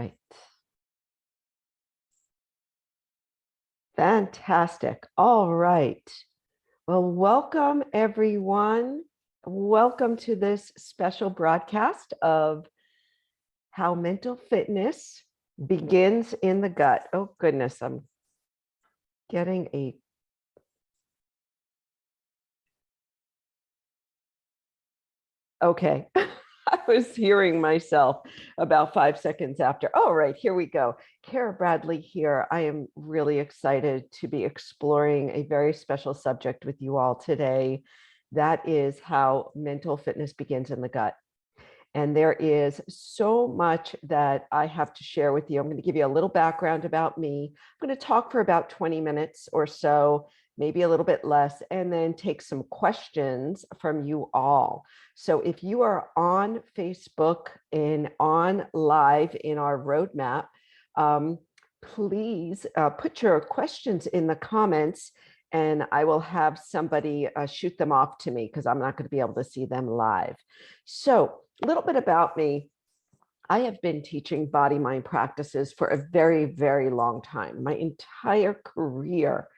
right. Fantastic. All right. Well, welcome everyone. Welcome to this special broadcast of how mental fitness begins in the gut. Oh goodness, I'm getting a okay. I was hearing myself about 5 seconds after. Oh, right, here we go. Cara Bradley here. I am really excited to be exploring a very special subject with you all today. That is how mental fitness begins in the gut. And there is so much that I have to share with you. I'm going to give you a little background about me. I'm going to talk for about 20 minutes or so, maybe a little bit less, and then take some questions from you all. So if you are on Facebook and on live in our roadmap, please put your questions in the comments and I will have somebody shoot them off to me because I'm not going to be able to see them live. So a little bit about me. I have been teaching body mind practices for a very, very long time. My entire career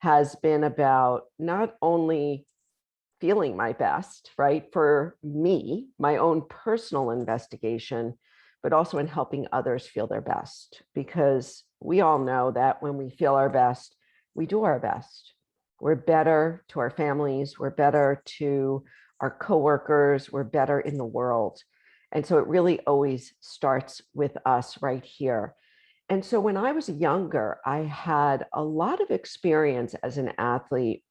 has been about not only feeling my best, right, for me, my own personal investigation, but also in helping others feel their best. Because we all know that when we feel our best, we do our best. We're better to our families, we're better to our coworkers, we're better in the world. And so it really always starts with us right here. And so when I was younger, I had a lot of experience as an athlete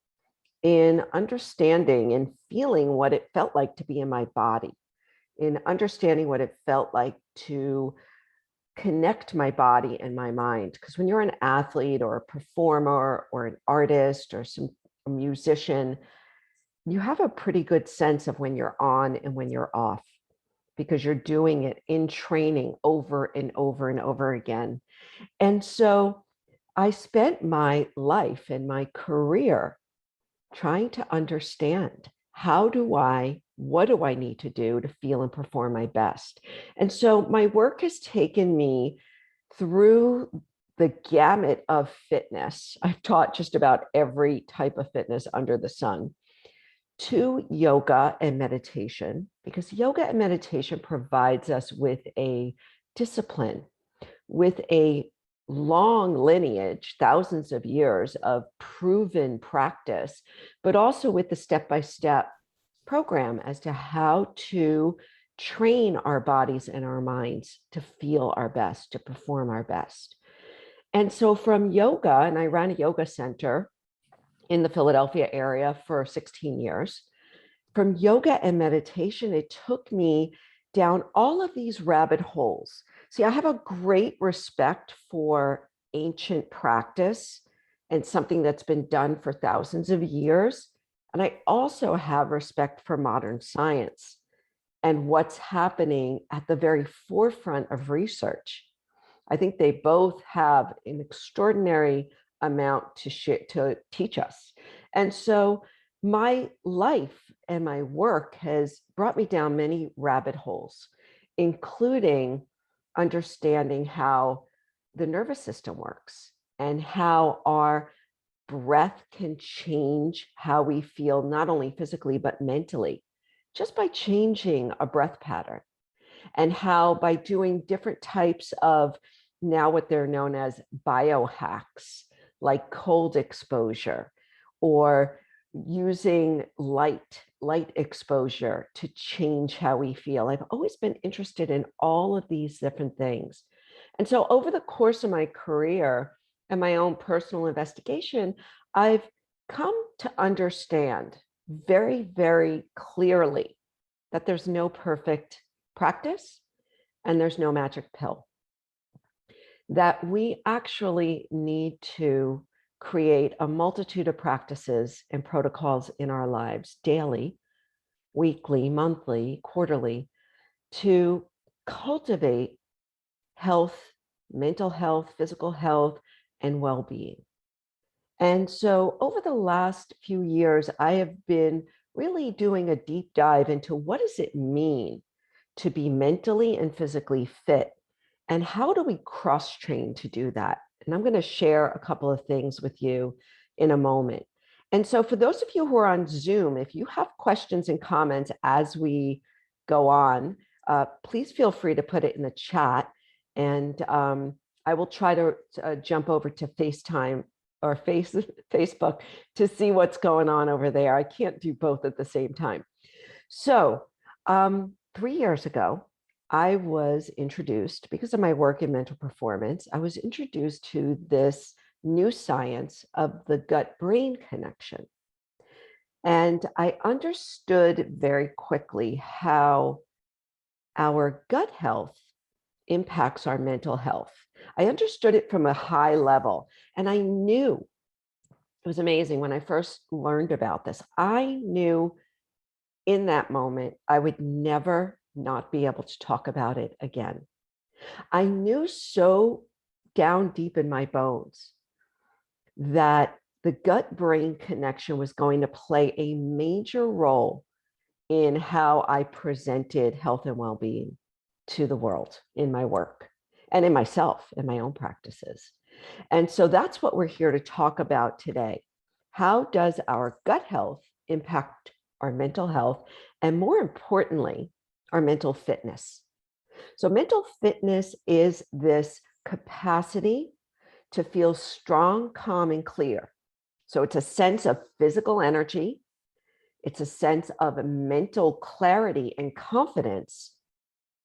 in understanding and feeling what it felt like to be in my body, in understanding what it felt like to connect my body and my mind. Because when you're an athlete or a performer or an artist or a musician, you have a pretty good sense of when you're on and when you're off, because you're doing it in training over and over and over again. And so I spent my life and my career trying to understand what do I need to do to feel and perform my best? And so my work has taken me through the gamut of fitness. I've taught just about every type of fitness under the sun, to yoga and meditation, because yoga and meditation provides us with a discipline, with a long lineage, thousands of years of proven practice, but also with the step-by-step program as to how to train our bodies and our minds to feel our best, to perform our best. And so from yoga, and I ran a yoga center in the Philadelphia area for 16 years, from yoga and meditation, it took me down all of these rabbit holes. See, I have a great respect for ancient practice and something that's been done for thousands of years. And I also have respect for modern science and what's happening at the very forefront of research. I think they both have an extraordinary amount to teach us. And so my life and my work has brought me down many rabbit holes, including understanding how the nervous system works and how our breath can change how we feel, not only physically, but mentally, just by changing a breath pattern. And how by doing different types of now what they're known as biohacks, like cold exposure or using light exposure to change how we feel. I've always been interested in all of these different things. And so over the course of my career and my own personal investigation, I've come to understand very, very clearly that there's no perfect practice and there's no magic pill. That we actually need to create a multitude of practices and protocols in our lives daily, weekly, monthly, quarterly, to cultivate health, mental health, physical health, and well-being. And so over the last few years, I have been really doing a deep dive into what does it mean to be mentally and physically fit And how do we cross-train to do that? And I'm going to share a couple of things with you in a moment. And so for those of you who are on Zoom, if you have questions and comments as we go on, please feel free to put it in the chat. And I will try to jump over to FaceTime or Facebook to see what's going on over there. I can't do both at the same time. So 3 years ago, I was introduced, because of my work in mental performance, I was introduced to this new science of the gut-brain connection. And I understood very quickly how our gut health impacts our mental health. I understood it from a high level, and I knew, it was amazing when I first learned about this, I knew in that moment I would never not be able to talk about it again. I knew so down deep in my bones that the gut-brain connection was going to play a major role in how I presented health and well-being to the world in my work and in myself, in my own practices. And so that's what we're here to talk about today. How does our gut health impact our mental health, and more importantly, our mental fitness? So mental fitness is this capacity to feel strong, calm, and clear. So it's a sense of physical energy. It's a sense of mental clarity and confidence.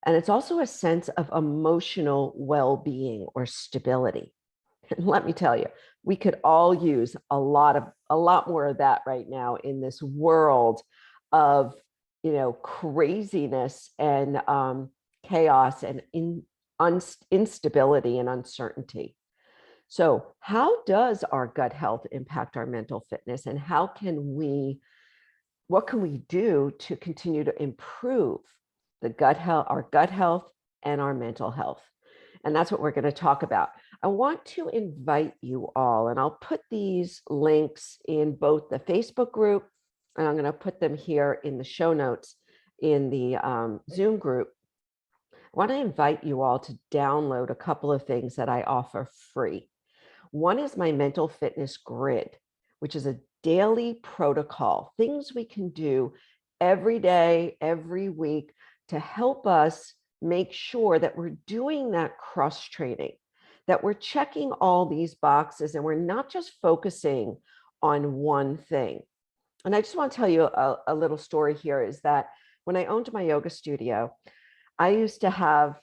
And it's also a sense of emotional well-being or stability. And let me tell you, we could all use a lot more of that right now in this world of, craziness and chaos and instability and uncertainty. So how does our gut health impact our mental fitness, and what can we do to continue to improve our gut health and our mental health? And that's what we're going to talk about. I want to invite you all, and I'll put these links in both the Facebook group, and I'm going to put them here in the show notes in the Zoom group. I want to invite you all to download a couple of things that I offer free. One is my mental fitness grid, which is a daily protocol, things we can do every day, every week to help us make sure that we're doing that cross training, that we're checking all these boxes and we're not just focusing on one thing. And I just want to tell you a little story here is that when I owned my yoga studio, I used to have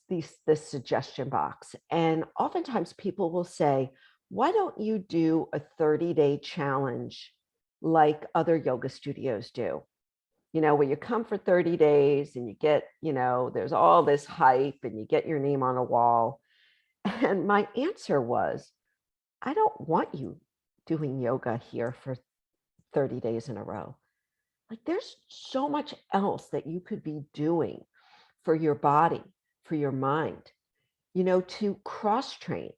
this suggestion box. And oftentimes people will say, why don't you do a 30-day challenge like other yoga studios do? Where you come for 30 days and you get, there's all this hype and you get your name on a wall. And my answer was, I don't want you doing yoga here for 30 days in a row. Like, there's so much else that you could be doing for your body, for your mind, to cross train.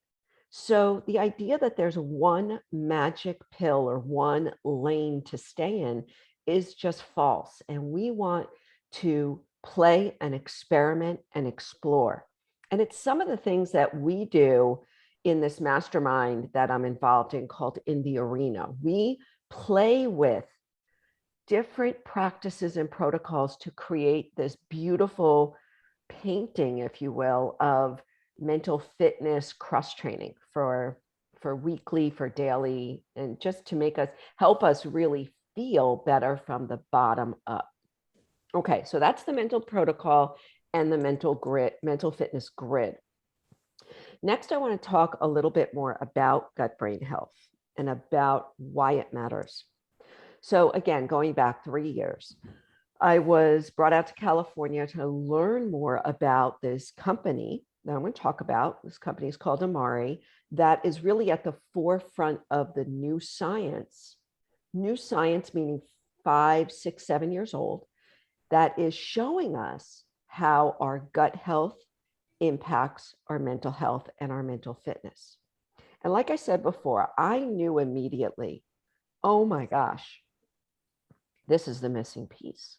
So the idea that there's one magic pill or one lane to stay in is just false. And we want to play and experiment and explore. And it's some of the things that we do in this mastermind that I'm involved in called In the Arena. We play with different practices and protocols to create this beautiful painting, if you will, of mental fitness cross training for weekly, for daily, and just to help us really feel better from the bottom up. Okay, so that's the mental protocol and the mental fitness grid. Next, I want to talk a little bit more about gut-brain health and about why it matters. So again, going back 3 years, I was brought out to California to learn more about this company that I'm going to talk about. This company is called Amari, that is really at the forefront of the new science meaning 5, 6, 7 years old, that is showing us how our gut health impacts our mental health and our mental fitness. And like I said before, I knew immediately, oh my gosh, this is the missing piece.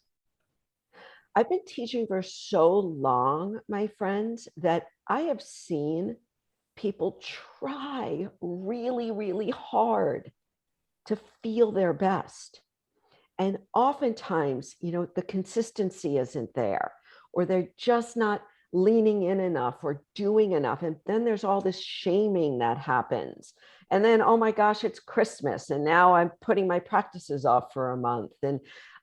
I've been teaching for so long, my friends, that I have seen people try really, really hard to feel their best. And oftentimes, the consistency isn't there, or they're just not leaning in enough or doing enough. And then there's all this shaming that happens. And then, oh my gosh, it's Christmas. And now I'm putting my practices off for a month. And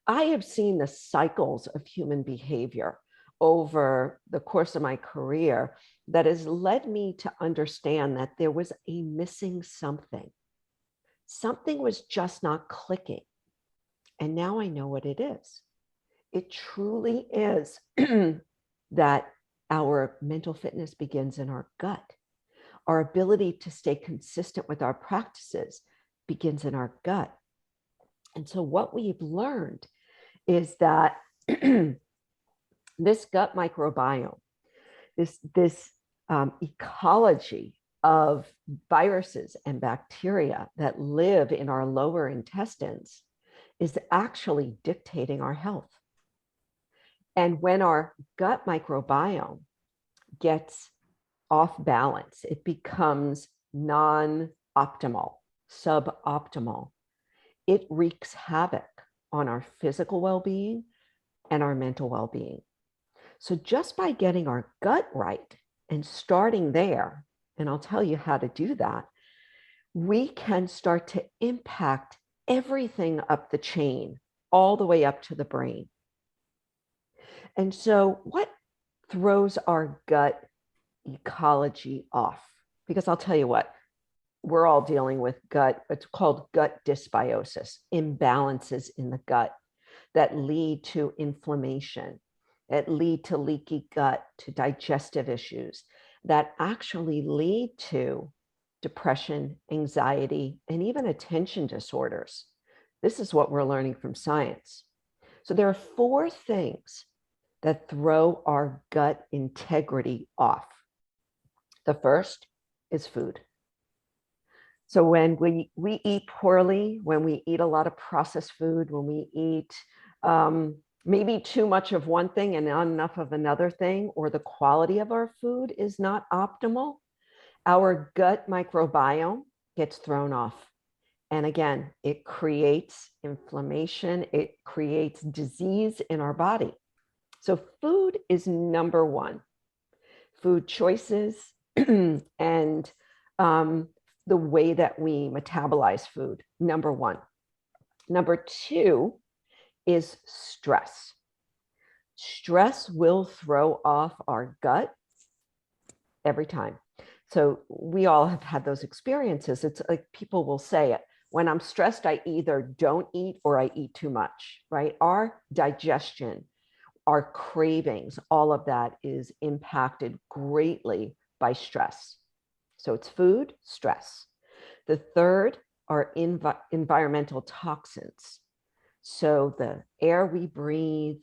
I have seen the cycles of human behavior over the course of my career that has led me to understand that there was a missing something. Something was just not clicking. And now I know what it is. It truly is that our mental fitness begins in our gut. Our ability to stay consistent with our practices begins in our gut. And so what we've learned is that this gut microbiome, this ecology of viruses and bacteria that live in our lower intestines is actually dictating our health. And when our gut microbiome gets off balance, it becomes non-optimal, suboptimal. It wreaks havoc on our physical well-being and our mental well-being. So just by getting our gut right and starting there, and I'll tell you how to do that, we can start to impact everything up the chain, all the way up to the brain. And so what throws our gut ecology off? Because I'll tell you what, we're all dealing with gut, it's called gut dysbiosis, imbalances in the gut that lead to inflammation, that lead to leaky gut, to digestive issues, that actually lead to depression, anxiety, and even attention disorders. This is what we're learning from science. So there are 4 things that throw our gut integrity off. The first is food. So when we eat poorly, when we eat a lot of processed food, when we eat maybe too much of one thing and not enough of another thing, or the quality of our food is not optimal, our gut microbiome gets thrown off. And again, it creates inflammation, it creates disease in our body. So food is number 1. Food choices and the way that we metabolize food, number 1. Number 2 is stress. Stress will throw off our gut every time. So we all have had those experiences. It's like people will say, when I'm stressed, I either don't eat or I eat too much, right? Our digestion, our cravings, all of that is impacted greatly by stress. So it's food, stress. The third are environmental toxins. So the air we breathe,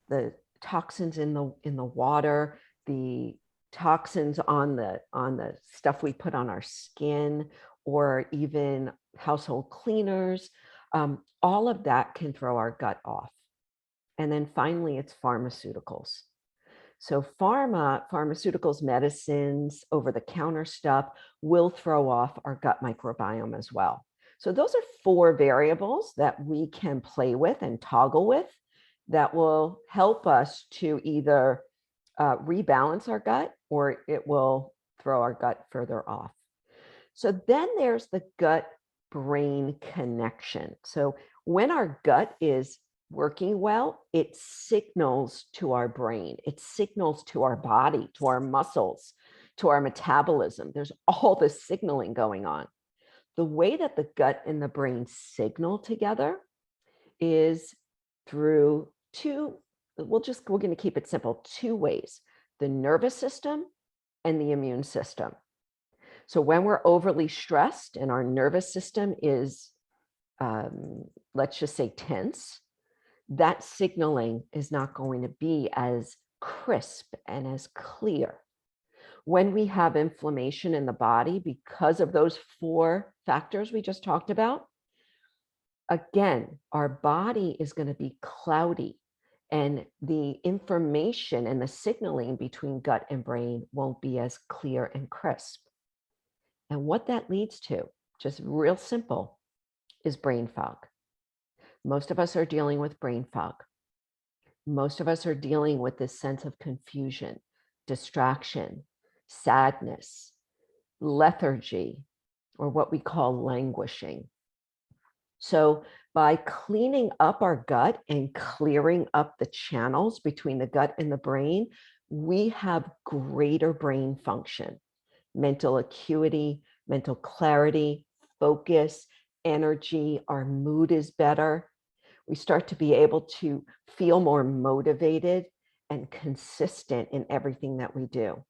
the toxins in the water, the toxins on the stuff we put on our skin, or even household cleaners, all of that can throw our gut off. And then finally, it's pharmaceuticals. So pharmaceuticals, medicines, over-the-counter stuff will throw off our gut microbiome as well. So those are 4 variables that we can play with and toggle with that will help us to either rebalance our gut, or it will throw our gut further off. So then there's the gut-brain connection. So when our gut is working well, it signals to our brain, it signals to our body, to our muscles, to our metabolism. There's all this signaling going on. The way that the gut and the brain signal together is through 2, we're going to keep it simple, 2 ways: the nervous system and the immune system. So when we're overly stressed and our nervous system is, let's just say, tense, that signaling is not going to be as crisp and as clear. When we have inflammation in the body because of those 4 factors we just talked about, again, our body is going to be cloudy and the information and the signaling between gut and brain won't be as clear and crisp. And what that leads to, just real simple, is brain fog. Most of us are dealing with brain fog. Most of us are dealing with this sense of confusion, distraction, sadness, lethargy, or what we call languishing. So by cleaning up our gut and clearing up the channels between the gut and the brain, we have greater brain function, mental acuity, mental clarity, focus, energy. Our mood is better. We start to be able to feel more motivated and consistent in everything that we do.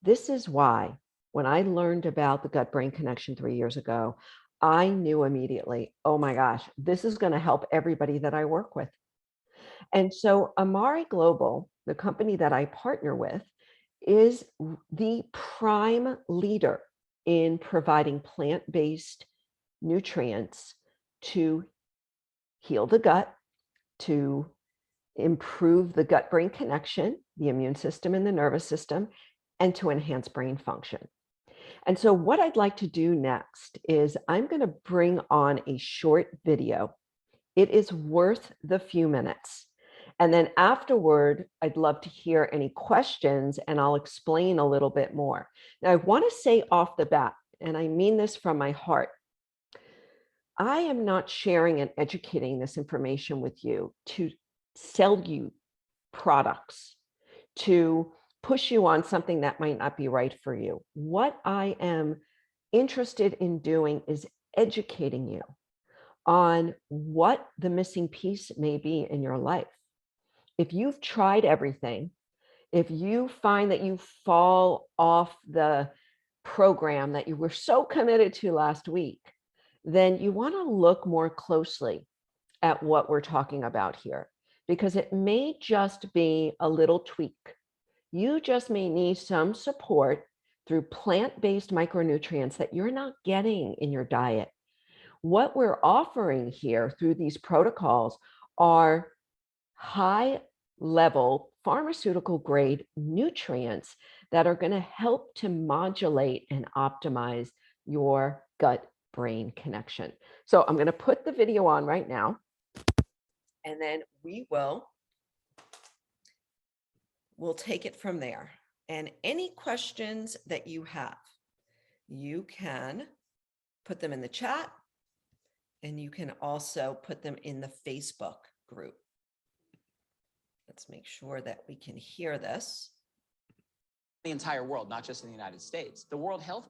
This is why when I learned about the gut-brain connection 3 years ago, I knew immediately, oh my gosh, this is going to help everybody that I work with. And so Amari Global, the company that I partner with, is the prime leader in providing plant-based nutrients to heal the gut, to improve the gut-brain connection, the immune system and the nervous system, and to enhance brain function. And so what I'd like to do next is I'm going to bring on a short video. It is worth the few minutes. And then afterward, I'd love to hear any questions and I'll explain a little bit more. Now, I want to say off the bat, and I mean this from my heart, I am not sharing and educating this information with you to sell you products, to push you on something that might not be right for you. What I am interested in doing is educating you on what the missing piece may be in your life. If you've tried everything, if you find that you fall off the program that you were so committed to last week, then you want to look more closely at what we're talking about here, because it may just be a little tweak. You just may need some support through plant-based micronutrients that you're not getting in your diet. What we're offering here through these protocols are high-level pharmaceutical grade nutrients that are going to help to modulate and optimize your gut-brain connection. So I'm going to put the video on right now, and then we'll take it from there. And any questions that you have, you can put them in the chat, and you can also put them in the Facebook group. Let's make sure that we can hear this. The entire world, not just in the United States. The World Health.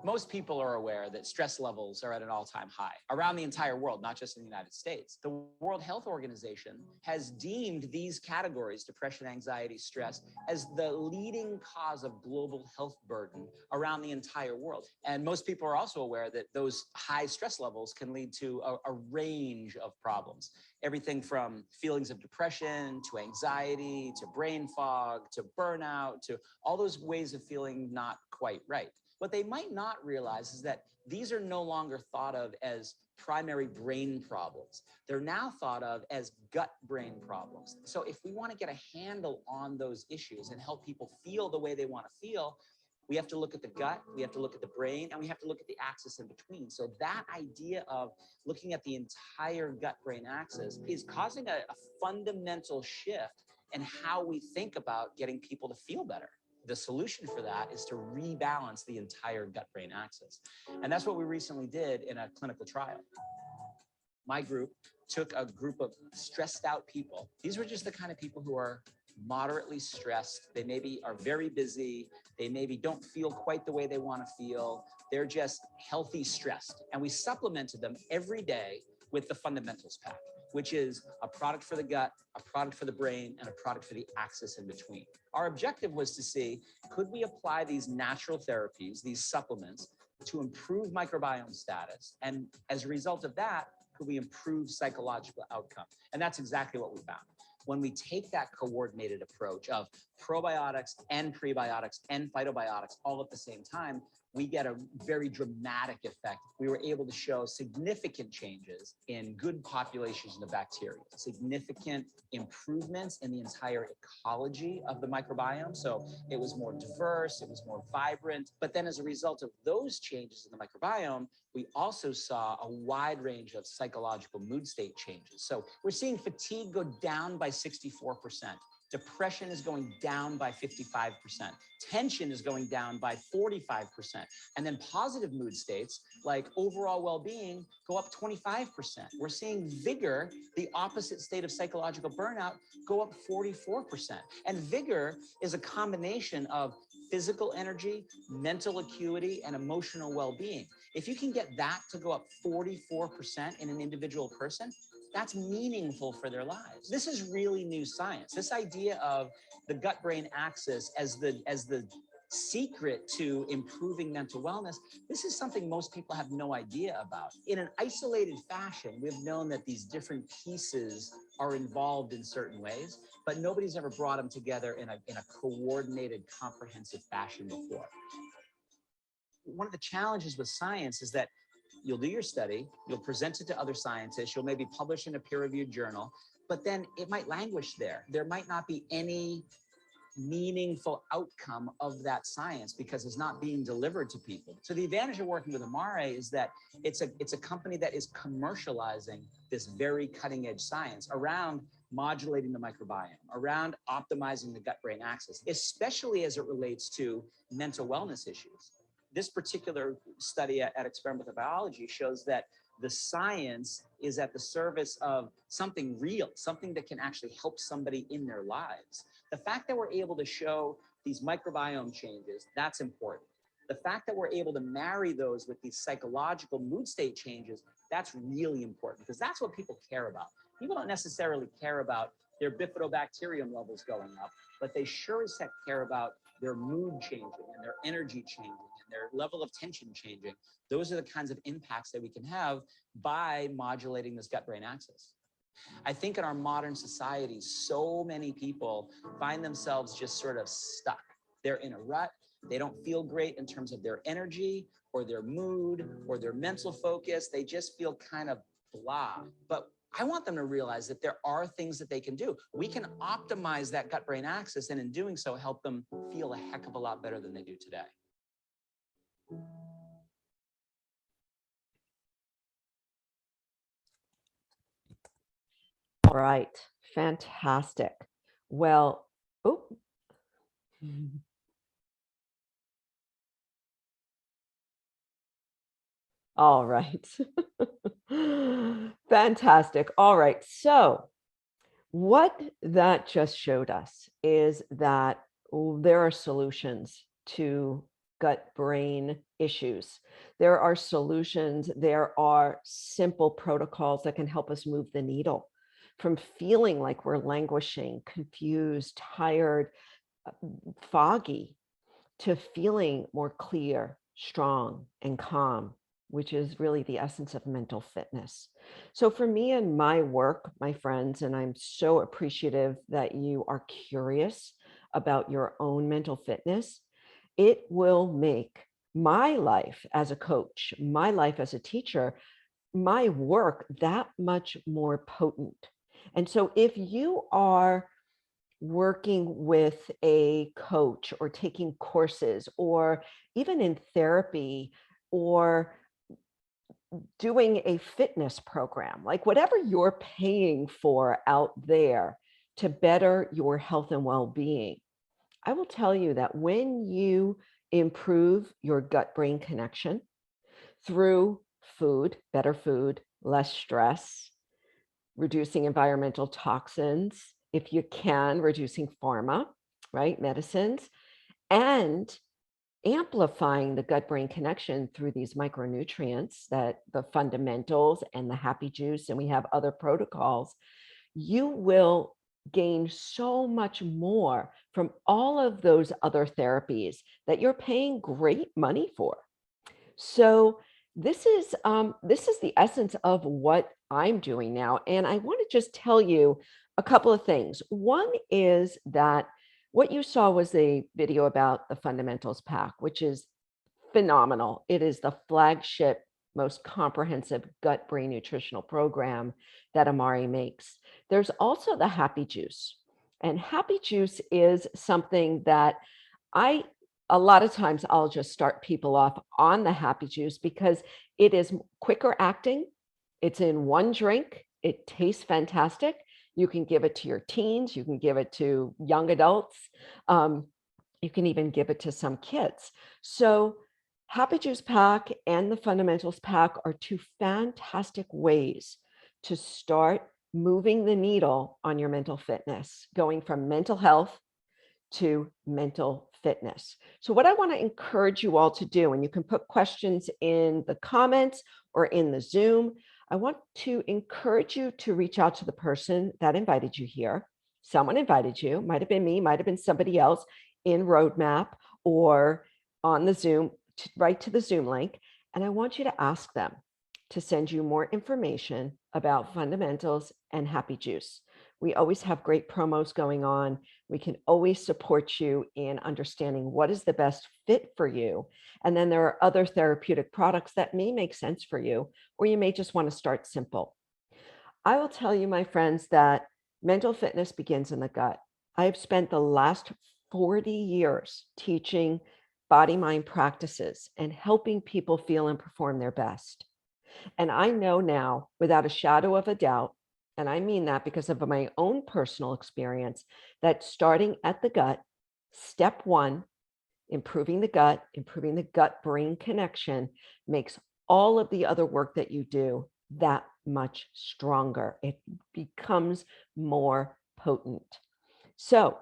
Most people are aware that stress levels are at an all-time high around the entire world, not just in the United States. The World Health Organization has deemed these categories, depression, anxiety, stress, as the leading cause of global health burden around the entire world. And most people are also aware that those high stress levels can lead to a range of problems. Everything from feelings of depression, to anxiety, to brain fog, to burnout, to all those ways of feeling not quite right. What they might not realize is that these are no longer thought of as primary brain problems. They're now thought of as gut-brain problems. So if we want to get a handle on those issues and help people feel the way they want to feel, we have to look at the gut, we have to look at the brain, and we have to look at the axis in between. So that idea of looking at the entire gut-brain axis is causing a fundamental shift in how we think about getting people to feel better. The solution for that is to rebalance the entire gut-brain axis. And that's what we recently did in a clinical trial. My group took a group of stressed out people. These were just the kind of people who are moderately stressed. They maybe are very busy. They maybe don't feel quite the way they want to feel. They're just healthy stressed. And we supplemented them every day with the fundamentals pack, which is a product for the gut, a product for the brain, and a product for the axis in between. Our objective was to see, could we apply these natural therapies, these supplements, to improve microbiome status? And as a result of that, could we improve psychological outcome? And that's exactly what we found. When we take that coordinated approach of probiotics and prebiotics and phytobiotics all at the same time, we get a very dramatic effect. We were able to show significant changes in good populations of bacteria, significant improvements in the entire ecology of the microbiome. So it was more diverse, it was more vibrant. But then as a result of those changes in the microbiome, we also saw a wide range of psychological mood state changes. So we're seeing fatigue go down by 64%. Depression is going down by 55%. Tension is going down by 45%. And then positive mood states like overall well-being go up 25%. We're seeing vigor, the opposite state of psychological burnout, go up 44%. And vigor is a combination of physical energy, mental acuity, and emotional well-being. If you can get that to go up 44% in an individual person, that's meaningful for their lives. This is really new science. This idea of the gut-brain axis as the secret to improving mental wellness, this is something most people have no idea about. In an isolated fashion, we've known that these different pieces are involved in certain ways, but nobody's ever brought them together in a coordinated, comprehensive fashion before. One of the challenges with science is that you'll do your study, you'll present it to other scientists, you'll maybe publish in a peer-reviewed journal, but then it might languish there. There might not be any meaningful outcome of that science because it's not being delivered to people. So the advantage of working with Amare is that it's a company that is commercializing this very cutting edge science around modulating the microbiome, around optimizing the gut-brain axis, especially as it relates to mental wellness issues. This particular study at Experimental Biology shows that the science is at the service of something real, something that can actually help somebody in their lives. The fact that we're able to show these microbiome changes, that's important. The fact that we're able to marry those with these psychological mood state changes, that's really important because that's what people care about. People don't necessarily care about their bifidobacterium levels going up, but they sure as heck care about their mood changing and their energy changing and their level of tension changing. Those are the kinds of impacts that we can have by modulating this gut-brain axis. I think in our modern society, so many people find themselves just sort of stuck. They're in a rut. They don't feel great in terms of their energy or their mood or their mental focus. They just feel kind of blah. But I want them to realize that there are things that they can do. We can optimize that gut-brain axis, and in doing so, help them feel a heck of a lot better than they do today. All right, fantastic. Well, oh. All right. Fantastic. All right. So what that just showed us is that there are solutions to gut-brain issues. There are solutions. There are simple protocols that can help us move the needle from feeling like we're languishing, confused, tired, foggy, to feeling more clear, strong, and calm, which is really the essence of mental fitness. So for me and my work, my friends, and I'm so appreciative that you are curious about your own mental fitness, it will make my life as a coach, my life as a teacher, my work that much more potent. And so if you are working with a coach or taking courses or even in therapy or doing a fitness program, like whatever you're paying for out there to better your health and well-being, I will tell you that when you improve your gut-brain connection through food, better food, less stress, reducing environmental toxins, if you can, reducing pharma, right, medicines, and amplifying the gut-brain connection through these micronutrients, that the fundamentals and the happy juice, and we have other protocols, you will gain so much more from all of those other therapies that you're paying great money for. So this is the essence of what I'm doing now. And I want to just tell you a couple of things. One is that what you saw was a video about the fundamentals pack, which is phenomenal. It is the flagship, most comprehensive gut brain nutritional program that Amari makes. There's also the Happy Juice. And Happy Juice is something that I, a lot of times, I'll just start people off on the Happy Juice because it is quicker acting. It's in one drink. It tastes fantastic. You can give it to your teens. You can give it to young adults. Um, you can even give it to some kids. So Happy Juice Pack and the Fundamentals Pack are two fantastic ways to start moving the needle on your mental fitness, going from mental health to mental fitness. So what I want to encourage you all to do, and you can put questions in the comments or in the Zoom, I want to encourage you to reach out to the person that invited you here. Someone invited you, might have been me, might have been somebody else in Roadmap or on the Zoom, right to the Zoom link. And I want you to ask them to send you more information about fundamentals and Happy Juice. We always have great promos going on. We can always support you in understanding what is the best fit for you. And then there are other therapeutic products that may make sense for you, or you may just want to start simple. I will tell you, my friends, that mental fitness begins in the gut. I have spent the last 40 years teaching body-mind practices and helping people feel and perform their best. And I know now, without a shadow of a doubt, and I mean that because of my own personal experience, that starting at the gut, step one, improving the gut-brain connection makes all of the other work that you do that much stronger. It becomes more potent. So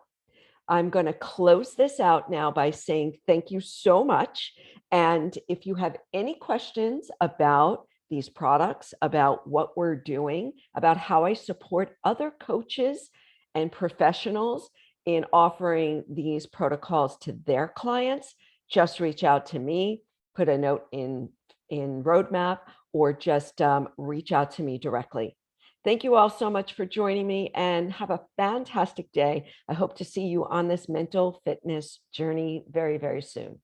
I'm going to close this out now by saying thank you so much. And if you have any questions about these products, about what we're doing, about how I support other coaches and professionals in offering these protocols to their clients, just reach out to me, put a note in Roadmap, or just reach out to me directly. Thank you all so much for joining me and have a fantastic day. I hope to see you on this mental fitness journey very, very soon.